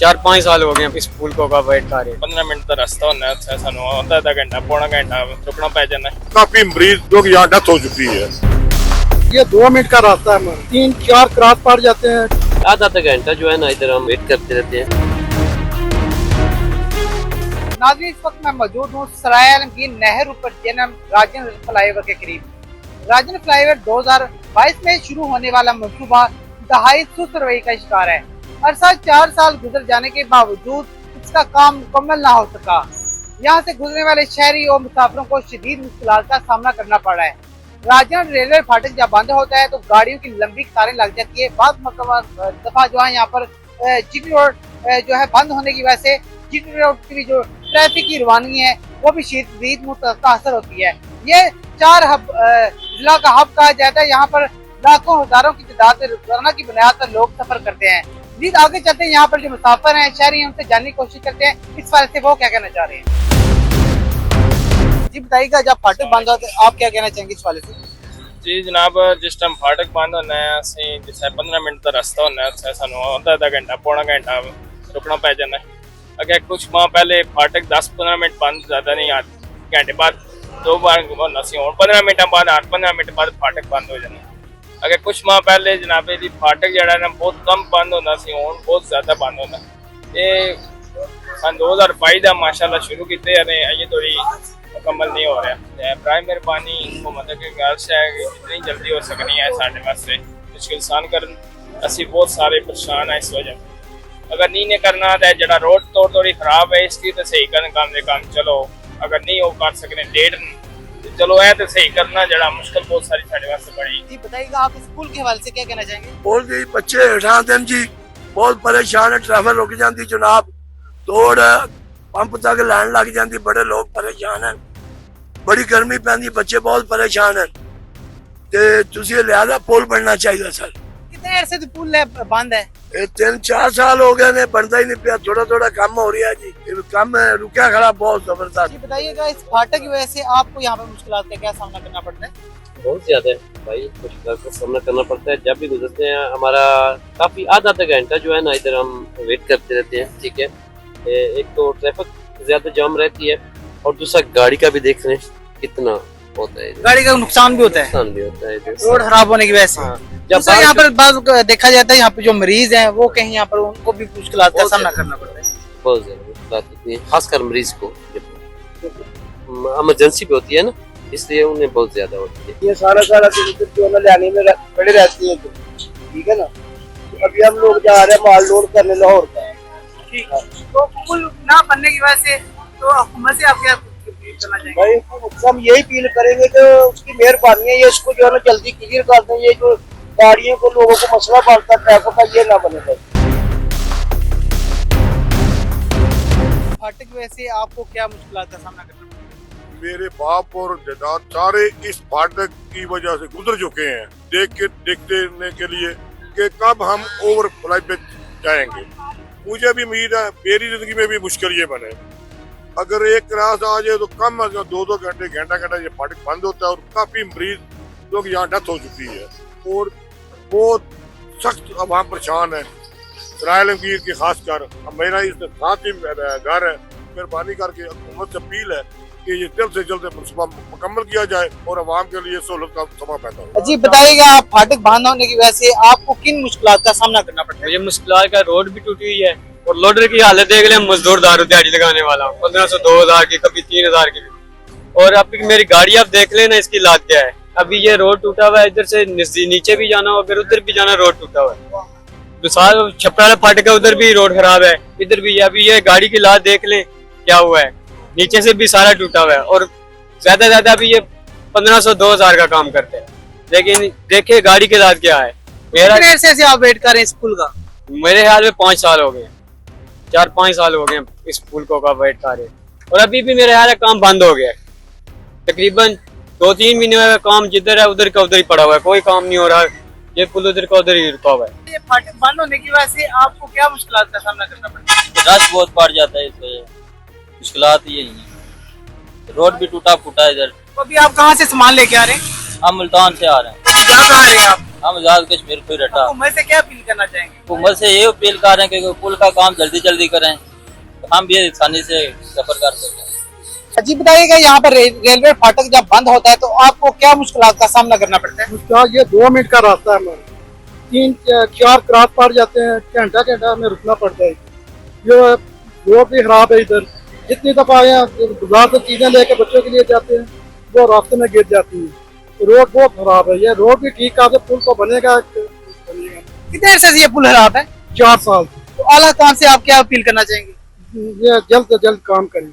4-5 साल हो गए स्कूल को का वेट कर रहे। 15 मिनट का रास्ता होना है, सानू आधा घंटा पौना घंटा रुकना पै जाना है। काफी मरीज लोग यहाँ डेथ हो चुकी है। ये 2 मिनट का रास्ता है, 3-4 क्रॉस पड़ जाते हैं। आधा घंटा जो है ना इधर हम वेट करते रहते हैं। नाज़रीन, इस वक्त मैं मौजूद हूँ सराय आलमगीर नहर ऊपर जन्म राजन फ्लाईओवर के करीब। राजन फ्लाईओवर 2022 में शुरू होने वाला मंसूबा इंतहाई सुस्त रवैये का शिकार है। अरसा 4 साल गुजर जाने के बावजूद इसका काम मुकम्मल ना हो सका। यहाँ से गुजरने वाले शहरी और मुसाफिरों को शदीद मुश्किलात का सामना करना पड़ रहा है। राजन रेलवे फाटक जब बंद होता है तो गाड़ियों की लंबी कतारें लग जाती है। बाद दफा जो है यहाँ पर जीटी रोड जो है बंद होने की वजह से जीटी रोड की जो ट्रैफिक की रवानगी है वो भी शदीद मुतासर होती है। ये 4 हब जिला का हब कहा जाता है। यहाँ पर लाखों हजारों की तादाद में रोजाना की बुनियाद पर लोग सफर करते हैं। जीत आगे चलते हैं, यहाँ पर जो मुसाफिर हैं शहरी हैं उनसे जानने की कोशिश करते हैं इस बारे से वो क्या कहना चाह रहे हैं। जी बताइएगा, जब फाटक बंद होते आप क्या कहना चाहेंगे इस वाले से? जी जनाब, जिस टाइम फाटक बंद होना है असं जिस 15 मिनट का रास्ता होना है, सानू आधा घंटा पौना घंटा रुकना पै जाना है। अगर कुछ माह पहले फाटक 10-15 मिनट बंद, ज्यादा नहीं, घंटे बाद 2 बार होना सी, 15 मिनट बाद 8-15 मिनट बाद फाटक बंद हो जाना। अगर कुछ माह पहले जनाबे दी फाटक जड़ा ना बहुत कम बंद होना सी, हुण बहुत ज्यादा बंद होना। ये सन 2022 का माशाल्लाह शुरू किते हैं, अजे थोड़ी मुकम्मल नहीं हो रहा। प्राइम मेहरबानी हुकूमत की गुजारिश है कि जितनी जल्दी हो सकनी है साढ़े वास्ते मुश्किल सान कर। असी बहुत सारे परेशान है इस वजह। अगर नहीं करना तो जरा रोड थोड़ी खराब है, इसकी तो सही करने काम चलो। अगर नहीं हो कर सकने डेट चलो है तो सही करना, जरा मुश्किल बहुत सारी साढ़े वास्ते पड़ी। जी बताइएगा, आप स्कूल के हवाले से क्या कहना चाहेंगे? बोल जी बच्चे हेठा दिन जी बहुत परेशान है। ट्रैफिक रुक जाती जनाब, तोड़ पंप तक लाइन लग जाती, बड़े लोग परेशान हैं। बड़ी गर्मी पैंदी, बच्चे बहुत परेशान हैं। ते तुझे लिहाजा पुल बनना चाहिए सर। कितने अरसे से पुल बंद है? 3-4 साल हो गए ने, बनता ही नहीं पिया। थोड़ा कम हो रहा है जी, कम रुका खड़ा बहुत जबरदस्त। जी बताइएगा, इस फाटक की वजह से आपको यहाँ पर मुश्किलात का क्या सामना करना पड़ता है? बहुत ज्यादा है भाई, मुश्किलात का सामना करना पड़ता है। जब भी गुजरते हैं हमारा काफी आधा घंटा जो है ना इधर हम वेट करते रहते हैं। ठीक है, एक तो ट्रैफिक ज्यादा जाम रहती है और दूसरा गाड़ी का भी देख रहे हैं कितना होता है, गाड़ी का नुकसान भी होता है, रोड खराब होने की वजह से। जब यहाँ पर बात देखा जाता है, यहाँ पे जो मरीज हैं वो कहीं यहाँ पर उनको भी मुश्किलात का सामना करना पड़ता है। बहुत ज्यादा मुश्किलात होती है, खासकर मरीज को इमरजेंसी भी होती है ना, इसलिए उन्हें बहुत ज्यादा होती है। ये सारा दिन लाने में खड़े रहती है, ठीक है ना। अभी हम लोग जा रहे हैं माल लोड करने लाहौर का। तो पुल ना बनने की वजह से तो हुकूमत से आप क्या करना चाहेंगे? भाई हम यही अपील करेंगे कि उसकी मेहरबानी है, ये इसको जो है ना जल्दी क्लियर कर दें। ये जो गाड़ियों को लोगों को मसला पड़ता है ट्रैफिक का, ये ना बने। फाटक की वजह से आपको क्या मुश्किलात का सामना करना पड़ता है? मेरे बाप और दादा सारे इस फाटक की वजह से गुजर चुके हैं, देखने के लिए कि कब हम ओवर फ्लाई पे जाएंगे। मुझे भी उम्मीद है मेरी जिंदगी में भी मुश्किल ये बने। अगर एक क्रॉस आ जाए तो कम 2-2 घंटा ये फाटक बंद होता है और काफी मरीज लोग यहाँ डेथ हो चुकी है और बहुत सख्त आवाम परेशान है। सराय आलमगीर की खासकर मेरा इस साथ ही घर है। मेहरबानी करके हुकूमत से अपील है कि ये जल्द से जल्द मनसूबा मुकम्मल किया जाए और आवाम के लिए सहूलत का समा पैदा हो। जी बताइएगा, आप फाटक बंद होने की वजह से आपको किन मुश्किलात का सामना करना पड़ता है? मुझे मुश्किलात का, रोड भी टूटी हुई है और लोडर की हालत देख ले, मजदूर दारू दिहाड़ी लगाने वाला 1500-2000 की, कभी 3000 की। और अभी मेरी गाड़ी आप देख लेना इसकी लात क्या है। अभी ये रोड टूटा हुआ है, इधर से नीचे भी जाना हो, फिर उधर भी जाना, रोड टूटा हुआ है। मिसाल छपरा फाटक है, उधर भी रोड खराब है, इधर भी। अभी ये गाड़ी की लात देख लें क्या हुआ है, नीचे से भी सारा टूटा हुआ है और ज्यादा अभी ये 1500-2000 का काम करते हैं। लेकिन देखिए गाड़ी की लात क्या है। मेरा से आप वेट कर रहे हैं स्कूल का? मेरे ख्याल में 5 साल हो गए, 4-5 साल हो गए इस पुल को का वेट कर रहे और अभी भी मेरे ख्याल काम बंद हो गया है। तकरीबन 2-3 महीने में काम जिधर है उधर का उधर ही पड़ा हुआ है, कोई काम नहीं हो रहा। ये पुल उधर का उधर ही रुका हुआ है। ये फाटक बंद होने की वजह से आपको क्या मुश्किलात का सामना करना पड़ता है? रश बहुत बढ़ जाता है, इस वजह मुश्किलात यही है। रोड भी टूटा फूटा है इधर। तो अभी आप कहाँ से सामान लेके आ रहे हैं? हम मुल्तान से आ रहे हैं। कहाँ आ रहे हैं आप? हम आजाद कश्मीर को ही रटा। हुकूमत से क्या अपील करना चाहेंगे? हुकूमत से ये अपील कर रहे हैं कि पुल का काम जल्दी जल्दी करें, तो हम भी आसानी से सफर कर सकें। जी बताइएगा, यहाँ पर रेलवे फाटक जब बंद होता है तो आपको क्या मुश्किलात का सामना करना पड़ता है? ये 2 मिनट का रास्ता है हमारा, 3-4 क्रॉस पड़ जाते हैं, घंटा घंटा हमें रुकना पड़ता है। ये रोड भी खराब है इधर। जितनी दफा यहाँ बाजार से चीजें लेके बच्चों के लिए जाते हैं वो रास्ते में गिर जाती है। रोड बहुत खराब है। ये रोड भी ठीक है, पुल तो बनेगा। कितने अरसे से ये पुल खराब है? 4 साल। तो आला कौन से आप क्या अपील करना चाहेंगे? ये जल्द से जल्द काम करें।